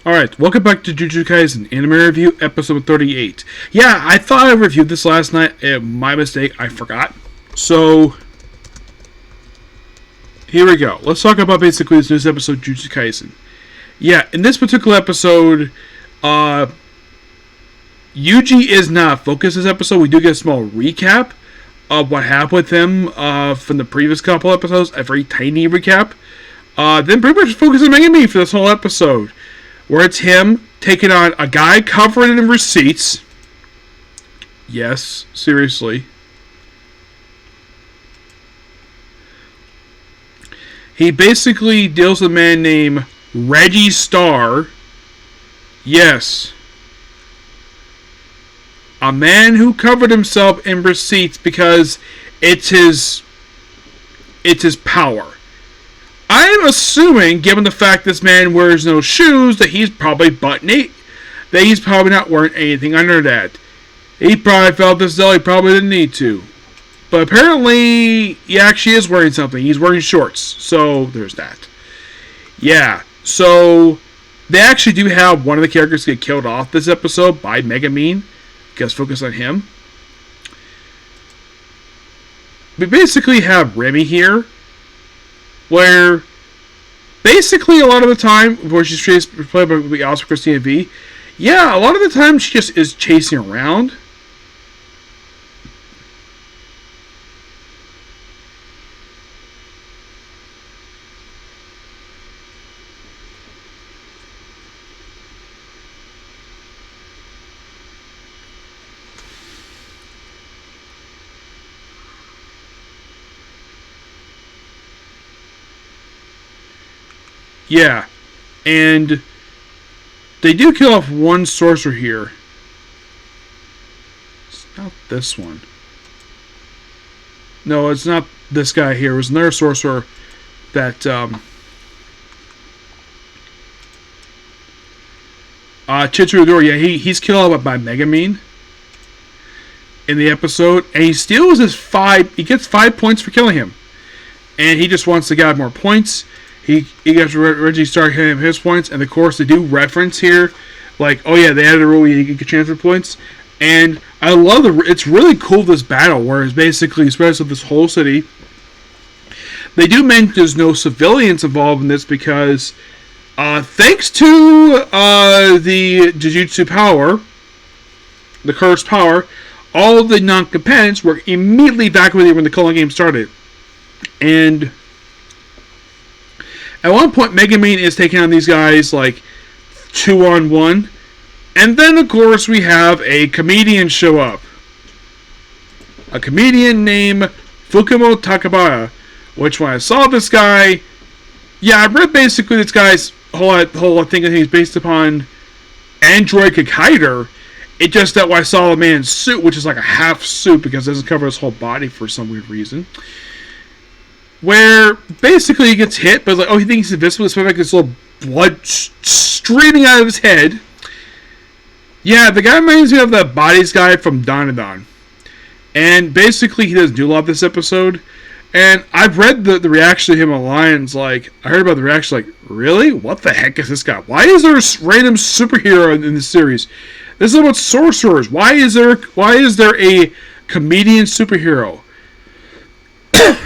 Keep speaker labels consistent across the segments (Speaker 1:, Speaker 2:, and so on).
Speaker 1: Alright, welcome back to Jujutsu Kaisen, Anime Review, episode 38. Yeah, I thought I reviewed this last night. My mistake, I forgot. So, here we go. Let's talk about basically this newest episode, Jujutsu Kaisen. Yeah, in this particular episode, Yuji is not focused this episode. We do get a small recap of what happened with him from the previous couple episodes, a very tiny recap. Then pretty much focus on Megami for this whole episode, where it's him taking on a guy covered in receipts. Yes, seriously. He basically deals with a man named Reggie Starr. Yes. A man who covered himself in receipts because it's his power. I am assuming, given the fact this man wears no shoes, that he's probably butt naked. That he's probably not wearing anything under that. He probably felt this though he probably didn't need to. But apparently, he actually is wearing something. He's wearing shorts. So, there's that. Yeah. So, they actually do have one of the characters get killed off this episode by Megami. Because focus on him. We basically have Remy here, where basically a lot of the time, where she's played by also Christina V, yeah, a lot of the time she just is chasing around. Yeah, and they do kill off one sorcerer here. It's not this one. No, it's not this guy here. It was another sorcerer that Chitsurodora, yeah, he's killed off by Megami in the episode, and he steals his 5. He gets 5 points for killing him, and he just wants to get more points. He gets Reggie Starr hitting his points, and of course they do reference here, like, oh yeah, they added a rule where you get transfer points, and I love it's really cool this battle where it's basically spreads of this whole city. They do mention there's no civilians involved in this because, thanks to the Jujutsu power, the cursed power, all of the non-combatants were immediately evacuated when the Culling game started, and at one point, Megami is taking on these guys, like, 2-on-1. And then, of course, we have a comedian show up. A comedian named Fukumo Takabara. Which, when I saw this guy, yeah, I read basically this guy's whole thing I think is based upon Android Kakaider. It just that when I saw the man's suit, which is like a half suit because it doesn't cover his whole body for some weird reason, where basically he gets hit, but it's like, oh, he thinks he's invisible, it's like this little blood streaming out of his head. Yeah, the guy reminds me of the bodies guy from Dandadan. And basically he doesn't do a lot this episode. And I've read the reaction to him online. It's like, I heard about the reaction, like, really? What the heck is this guy? Why is there a random superhero in this series? This is about sorcerers. Why is there a comedian superhero?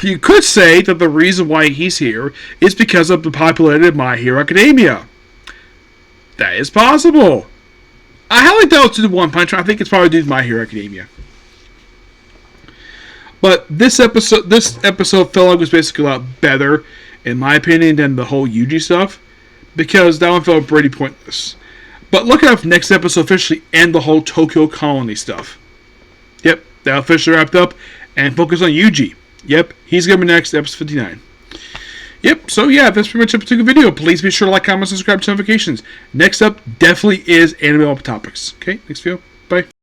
Speaker 1: You could say that the reason why he's here is because of the popularity of My Hero Academia. That is possible. I highly doubt it's due to One Punch Man. I think it's probably due to My Hero Academia. But this episode felt like was basically a lot better, in my opinion, than the whole Yuji stuff, because that one felt pretty pointless. But look out for next episode officially end the whole Tokyo Colony stuff. Yep, that officially wrapped up, and focus on Yuji. Yep, he's going to be next, episode 59. Yep, so yeah, that's pretty much it for the video. Please be sure to like, comment, subscribe, to notifications. Next up, definitely is anime topics. Okay, next video. Bye.